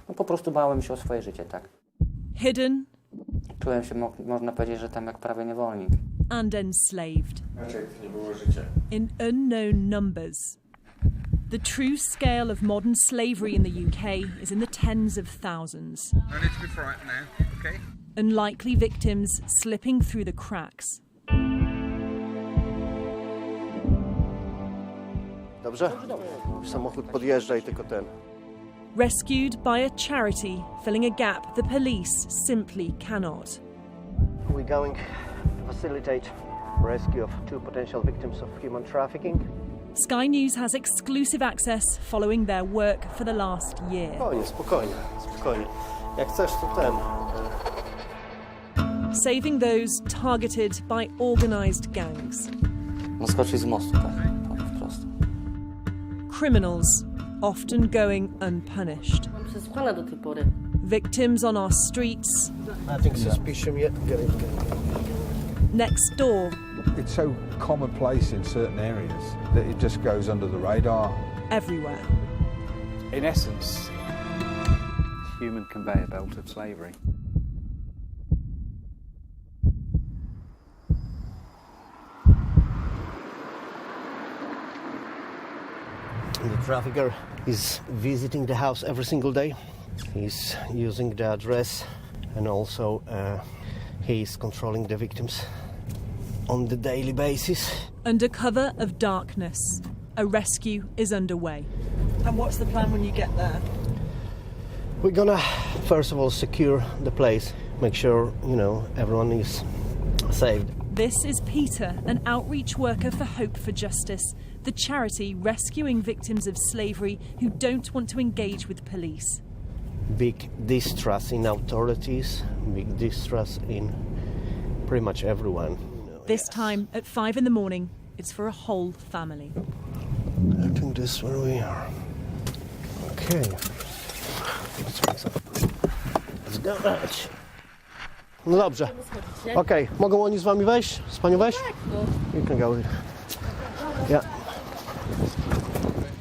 No po prostu bałem się o swoje życie, tak. Hidden Czułem się, można powiedzieć, że tam jak prawie niewolnik. and enslaved Raczej to nie było życie. in unknown numbers. The true scale of modern slavery in the UK is in the tens of thousands. No need to be frightened now, okay? Unlikely victims slipping through the cracks. Dobrze? Samochód podjeżdża i tylko ten. Rescued by a charity filling a gap the police simply cannot. We're going to facilitate rescue of 2 potential victims of human trafficking. Sky News has exclusive access following their work for the last year. Spokojnie. Jak chcesz, to ten. Saving those targeted by organised gangs. No skoczyć z mostu, tak wprost. Criminals often going unpunished. Mam przesłana do tej pory. Victims on our streets, Nothing suspicious yet. Get it. next door, It's so commonplace in certain areas that it just goes under the radar. everywhere. In essence, human conveyor belt of slavery. The trafficker is visiting the house every single day. He's using the address and also he's controlling the victims on the daily basis. Under cover of darkness, a rescue is underway. And what's the plan when you get there? We're gonna first of all secure the place, make sure, everyone is saved. This is Peter, an outreach worker for Hope for Justice, the charity rescuing victims of slavery who don't want to engage with police. Big distrust in authorities, big distrust in pretty much everyone. This time at 5 in the morning, it's for a whole family. I think this is where we are. Okay. Let's go. No dobrze. Okej, mogą oni z wami wejść? Z panią wejść? You can go. Yeah.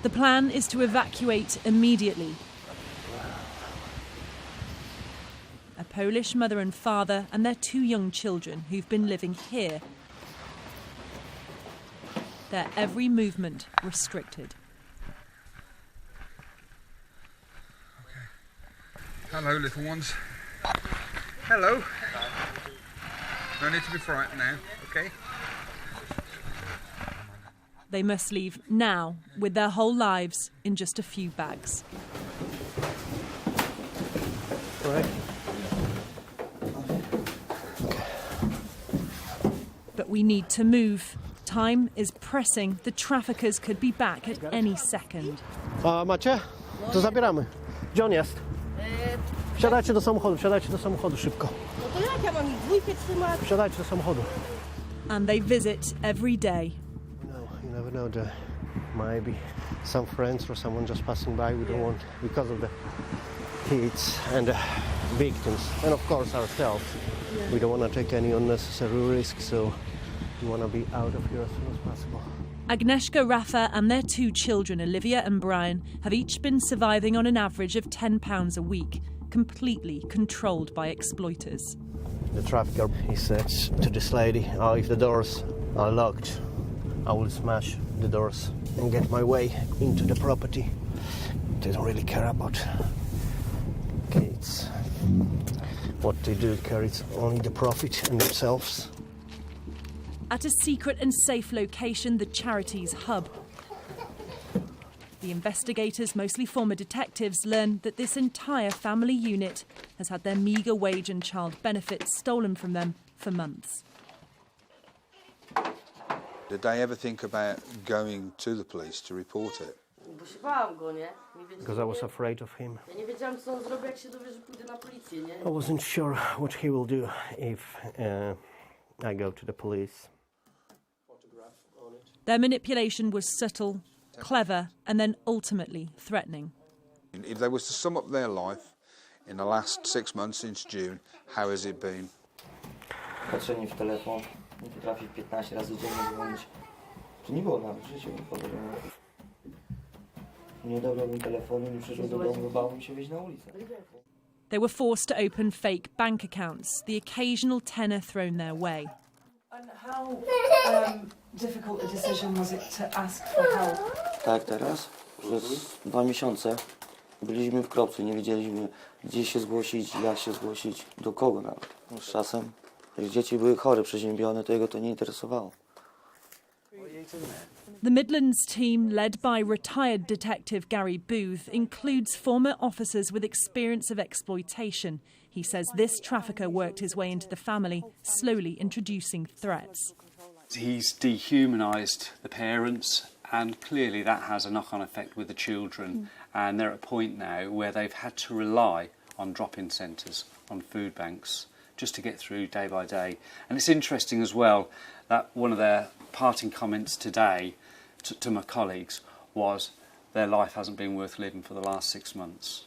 The plan is to evacuate immediately. A Polish mother and father and their 2 young children who've been living here. Their every movement restricted. Hello, little ones. Hello. No need to be frightened now, okay? They must leave now with their whole lives in just a few bags. Right. But we need to move. Time is pressing. The traffickers could be back at any second. A macie? To zabieramy. Gdzie on jest? Wsiadajcie do samochodu szybko. No to jak ja mam ich dwójkę trzymać? Wsiadajcie do samochodu. And they visit every day. You never know. There might be some friends or someone just passing by. We don't want, because of the kids and the victims, and of course ourselves. We don't want to take any unnecessary risk, so we want to be out of here as soon as possible. Agnieszka, Rafa and their 2 children, Olivia and Brian, have each been surviving on an average of £10 a week, completely controlled by exploiters. The trafficker, he said to this lady, if the doors are locked, I will smash the doors and get my way into the property. They don't really care about kids. What they do carries only the profit and themselves. At a secret and safe location, the charity's hub. The investigators, mostly former detectives, learn that this entire family unit has had their meagre wage and child benefits stolen from them for months. Did they ever think about going to the police to report it? Bo się bałam go, nie? Nie wiedziałam, Because I was afraid of him. ja nie wiedziałam, co on zrobi, jak się dowie, że pójdę na policję, nie? I wasn't sure what he will do if I go to the police. Their manipulation was subtle, clever, and then ultimately threatening. If they was to sum up their life in the last 6 months since June, how has it been? Patrzenie w telefon, nie potrafi 15 razy dziennie dzwonić. To nie było nawet w życiu nikogo. Nie odebrałbym telefonu, nie przyszedł do domu, bałbym się wyjść na ulicę. They were forced to open fake bank accounts, the occasional tenner thrown their way. And how difficult a decision was it to ask for help? Tak, teraz? Przez 2 miesiące byliśmy w kropce, nie wiedzieliśmy gdzie się zgłosić, jak się zgłosić, do kogo nawet. No, z czasem, jak dzieci były chore, przeziębione, to jego to nie interesowało. The Midlands team, led by retired detective Gary Booth, includes former officers with experience of exploitation. He says this trafficker worked his way into the family, slowly introducing threats. He's dehumanised the parents, and clearly that has a knock-on effect with the children. And they're at a point now where they've had to rely on drop-in centres, on food banks, just to get through day by day. And it's interesting as well that one of their parting comments today to my colleagues was their life hasn't been worth living for the last 6 months.